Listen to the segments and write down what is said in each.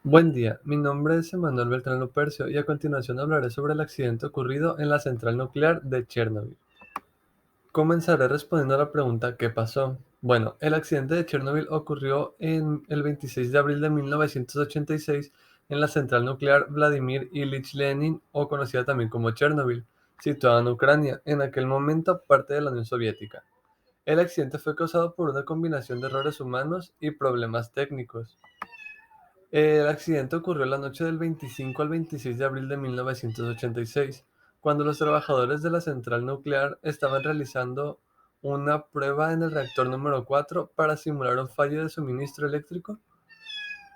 Buen día, mi nombre es Emanuel Beltrán Lupercio y a continuación hablaré sobre el accidente ocurrido en la central nuclear de Chernobyl. Comenzaré respondiendo a la pregunta ¿qué pasó? Bueno, el accidente de Chernobyl ocurrió en el 26 de abril de 1986 en la central nuclear Vladimir Ilich Lenin, o conocida también como Chernobyl, situada en Ucrania, en aquel momento parte de la Unión Soviética. El accidente fue causado por una combinación de errores humanos y problemas técnicos. El accidente ocurrió la noche del 25 al 26 de abril de 1986, cuando los trabajadores de la central nuclear estaban realizando una prueba en el reactor número 4 para simular un fallo de suministro eléctrico,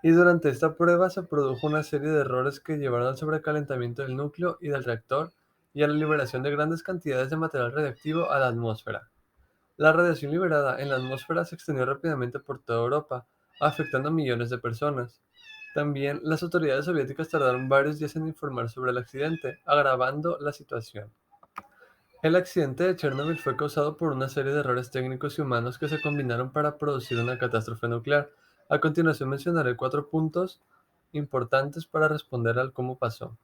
y durante esta prueba se produjo una serie de errores que llevaron al sobrecalentamiento del núcleo y del reactor y a la liberación de grandes cantidades de material radiactivo a la atmósfera. La radiación liberada en la atmósfera se extendió rápidamente por toda Europa, afectando a millones de personas. También las autoridades soviéticas tardaron varios días en informar sobre el accidente, agravando la situación. El accidente de Chernobyl fue causado por una serie de errores técnicos y humanos que se combinaron para producir una catástrofe nuclear. A continuación mencionaré 4 puntos importantes para responder al cómo pasó.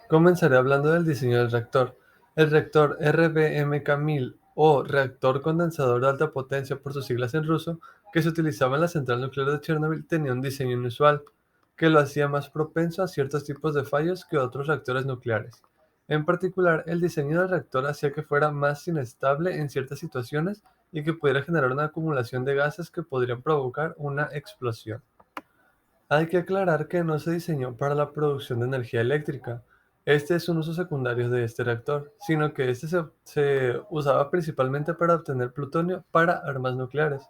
Comenzaré hablando del diseño del reactor. El reactor RBMK-1000, o reactor condensador de alta potencia por sus siglas en ruso, que se utilizaba en la central nuclear de Chernobyl, tenía un diseño inusual, que lo hacía más propenso a ciertos tipos de fallos que otros reactores nucleares. En particular, el diseño del reactor hacía que fuera más inestable en ciertas situaciones y que pudiera generar una acumulación de gases que podrían provocar una explosión. Hay que aclarar que no se diseñó para la producción de energía eléctrica. Este es un uso secundario de este reactor, sino que se usaba principalmente para obtener plutonio para armas nucleares.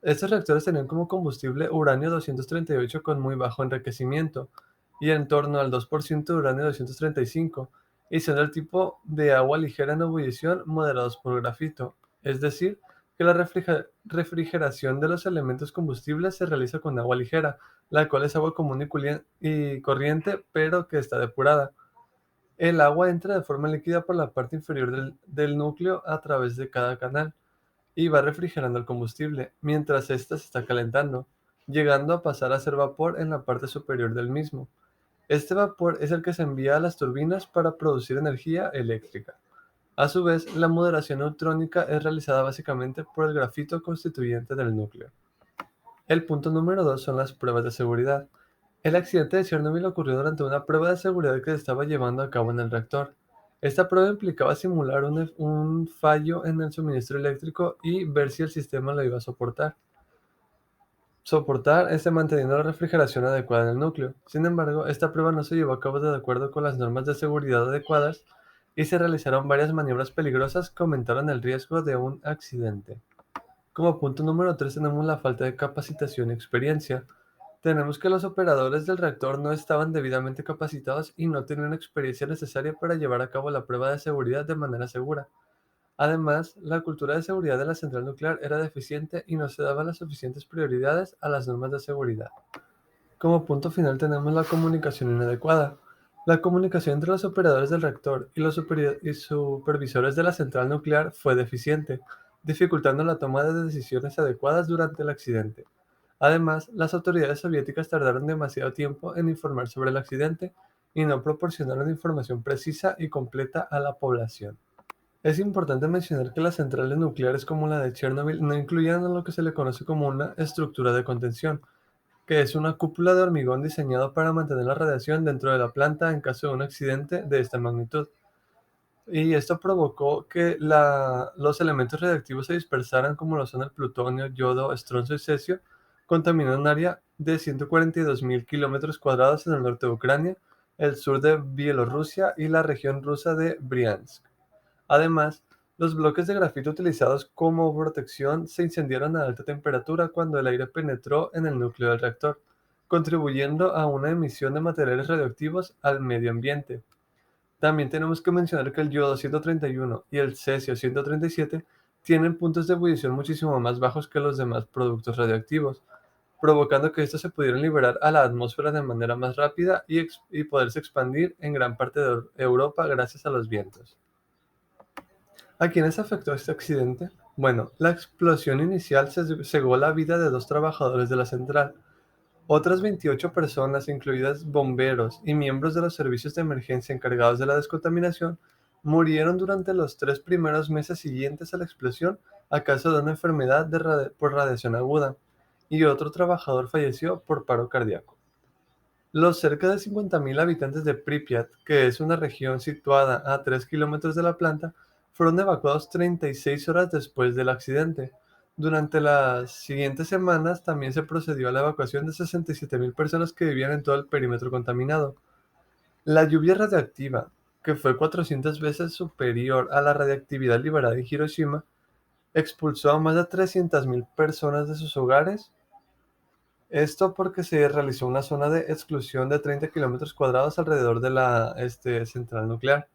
Estos reactores tenían como combustible uranio 238 con muy bajo enriquecimiento y en torno al 2% de uranio 235, y son del tipo de agua ligera en ebullición moderados por grafito, es decir, que la refrigeración de los elementos combustibles se realiza con agua ligera, la cual es agua común y corriente, pero que está depurada. El agua entra de forma líquida por la parte inferior del núcleo a través de cada canal y va refrigerando el combustible mientras ésta se está calentando, llegando a pasar a ser vapor en la parte superior del mismo. Este vapor es el que se envía a las turbinas para producir energía eléctrica. A su vez, la moderación neutrónica es realizada básicamente por el grafito constituyente del núcleo. El punto número 2 son las pruebas de seguridad. El accidente de Chernobyl ocurrió durante una prueba de seguridad que se estaba llevando a cabo en el reactor. Esta prueba implicaba simular un fallo en el suministro eléctrico y ver si el sistema lo iba a soportar. Manteniendo la refrigeración adecuada en el núcleo. Sin embargo, esta prueba no se llevó a cabo de acuerdo con las normas de seguridad adecuadas y se realizaron varias maniobras peligrosas que aumentaron el riesgo de un accidente. Como punto número 3 tenemos la falta de capacitación y experiencia. Tenemos que los operadores del reactor no estaban debidamente capacitados y no tenían la experiencia necesaria para llevar a cabo la prueba de seguridad de manera segura. Además, la cultura de seguridad de la central nuclear era deficiente y no se daban las suficientes prioridades a las normas de seguridad. Como punto final tenemos la comunicación inadecuada. La comunicación entre los operadores del reactor y los supervisores de la central nuclear fue deficiente, dificultando la toma de decisiones adecuadas durante el accidente. Además, las autoridades soviéticas tardaron demasiado tiempo en informar sobre el accidente y no proporcionaron información precisa y completa a la población. Es importante mencionar que las centrales nucleares como la de Chernobyl no incluían lo que se le conoce como una estructura de contención, que es una cúpula de hormigón diseñada para mantener la radiación dentro de la planta en caso de un accidente de esta magnitud. Y esto provocó que los elementos radiactivos se dispersaran, como lo son el plutonio, yodo, estroncio y cesio, contaminando un área de 142.000 kilómetros cuadrados en el norte de Ucrania, el sur de Bielorrusia y la región rusa de Briansk. Además, los bloques de grafito utilizados como protección se incendiaron a alta temperatura cuando el aire penetró en el núcleo del reactor, contribuyendo a una emisión de materiales radioactivos al medio ambiente. También tenemos que mencionar que el yodo 131 y el cesio 137 tienen puntos de ebullición muchísimo más bajos que los demás productos radioactivos, provocando que estos se pudieran liberar a la atmósfera de manera más rápida y poderse expandir en gran parte de Europa gracias a los vientos. ¿A quiénes afectó este accidente? Bueno, la explosión inicial cegó la vida de 2 trabajadores de la central. Otras 28 personas, incluidas bomberos y miembros de los servicios de emergencia encargados de la descontaminación, murieron durante los 3 primeros meses siguientes a la explosión a causa de una enfermedad por radiación aguda, y otro trabajador falleció por paro cardíaco. Los cerca de 50.000 habitantes de Pripyat, que es una región situada a 3 kilómetros de la planta, fueron evacuados 36 horas después del accidente. Durante las siguientes semanas también se procedió a la evacuación de 67.000 personas que vivían en todo el perímetro contaminado. La lluvia radiactiva, que fue 400 veces superior a la radiactividad liberada en Hiroshima, expulsó a más de 300.000 personas de sus hogares. Esto porque se realizó una zona de exclusión de 30 kilómetros cuadrados alrededor de la central nuclear.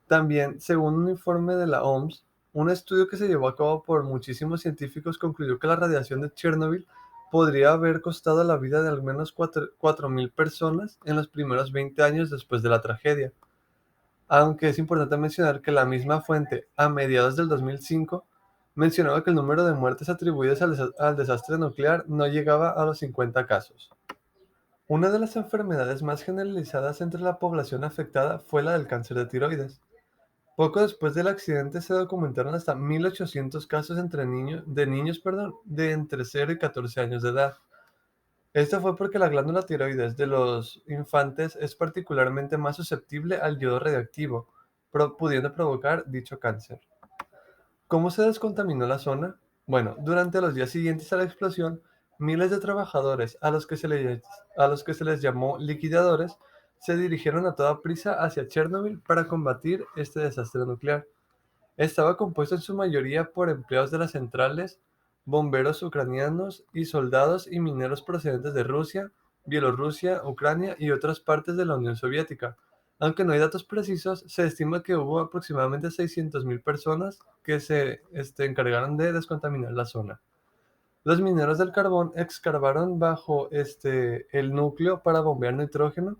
También, según un informe de la OMS, un estudio que se llevó a cabo por muchísimos científicos concluyó que la radiación de Chernobyl podría haber costado la vida de al menos 4.000 personas en los primeros 20 años después de la tragedia. Aunque es importante mencionar que la misma fuente, a mediados del 2005, mencionaba que el número de muertes atribuidas al desastre nuclear no llegaba a los 50 casos. Una de las enfermedades más generalizadas entre la población afectada fue la del cáncer de tiroides. Poco después del accidente se documentaron hasta 1.800 casos de niños de entre 0 y 14 años de edad. Esto fue porque la glándula tiroides de los infantes es particularmente más susceptible al yodo radioactivo, pudiendo provocar dicho cáncer. ¿Cómo se descontaminó la zona? Bueno, durante los días siguientes a la explosión, miles de trabajadores, a los que se les llamó liquidadores, se dirigieron a toda prisa hacia Chernobyl para combatir este desastre nuclear. Estaba compuesto en su mayoría por empleados de las centrales, bomberos ucranianos y soldados y mineros procedentes de Rusia, Bielorrusia, Ucrania y otras partes de la Unión Soviética. Aunque no hay datos precisos, se estima que hubo aproximadamente 600.000 personas que se encargaron de descontaminar la zona. Los mineros del carbón excavaron bajo el núcleo para bombear nitrógeno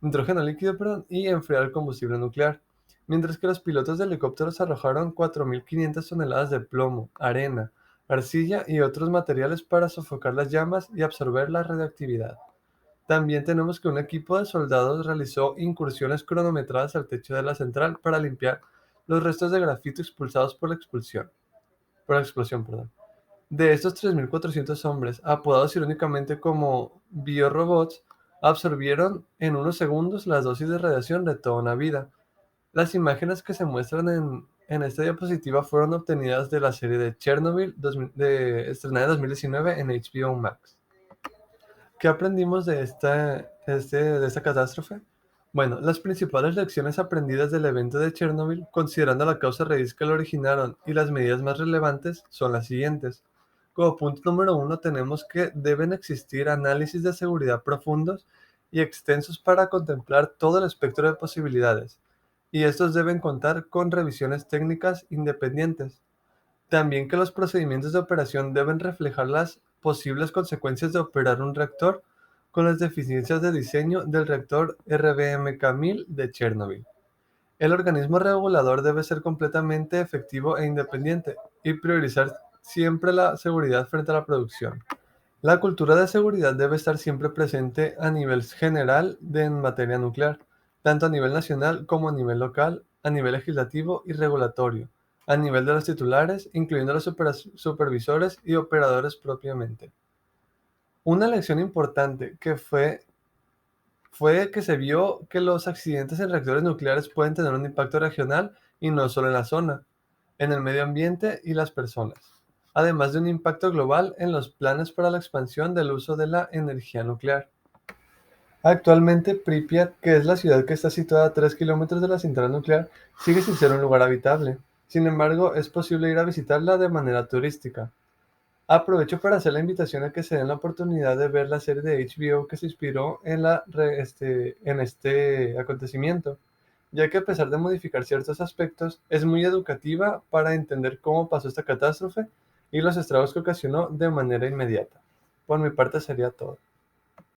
líquido, y enfriar el combustible nuclear, mientras que los pilotos de helicópteros arrojaron 4.500 toneladas de plomo, arena, arcilla y otros materiales para sofocar las llamas y absorber la radiactividad. También tenemos que un equipo de soldados realizó incursiones cronometradas al techo de la central para limpiar los restos de grafito expulsados por la explosión, perdón. De estos 3.400 hombres, apodados irónicamente como biorobots, absorbieron en unos segundos las dosis de radiación de toda una vida. Las imágenes que se muestran en esta diapositiva fueron obtenidas de la serie de Chernobyl estrenada en 2019 en HBO Max. ¿Qué aprendimos de esta catástrofe? Bueno, las principales lecciones aprendidas del evento de Chernobyl, considerando la causa raíz que lo originaron y las medidas más relevantes, son las siguientes. Como punto número uno, tenemos que deben existir análisis de seguridad profundos y extensos para contemplar todo el espectro de posibilidades, y estos deben contar con revisiones técnicas independientes. También que los procedimientos de operación deben reflejar las posibles consecuencias de operar un reactor con las deficiencias de diseño del reactor RBMK-1000 de Chernobyl. El organismo regulador debe ser completamente efectivo e independiente y priorizar siempre la seguridad frente a la producción. La cultura de seguridad debe estar siempre presente a nivel general en materia nuclear, tanto a nivel nacional como a nivel local, a nivel legislativo y regulatorio, a nivel de los titulares, incluyendo los supervisores y operadores propiamente. Una lección importante fue que se vio que los accidentes en reactores nucleares pueden tener un impacto regional y no solo en la zona, en el medio ambiente y las personas, además de un impacto global en los planes para la expansión del uso de la energía nuclear. Actualmente, Pripyat, que es la ciudad que está situada a 3 kilómetros de la central nuclear, sigue sin ser un lugar habitable. Sin embargo, es posible ir a visitarla de manera turística. Aprovecho para hacer la invitación a que se den la oportunidad de ver la serie de HBO que se inspiró en este acontecimiento, ya que a pesar de modificar ciertos aspectos, es muy educativa para entender cómo pasó esta catástrofe y los estragos que ocasionó de manera inmediata. Por mi parte sería todo.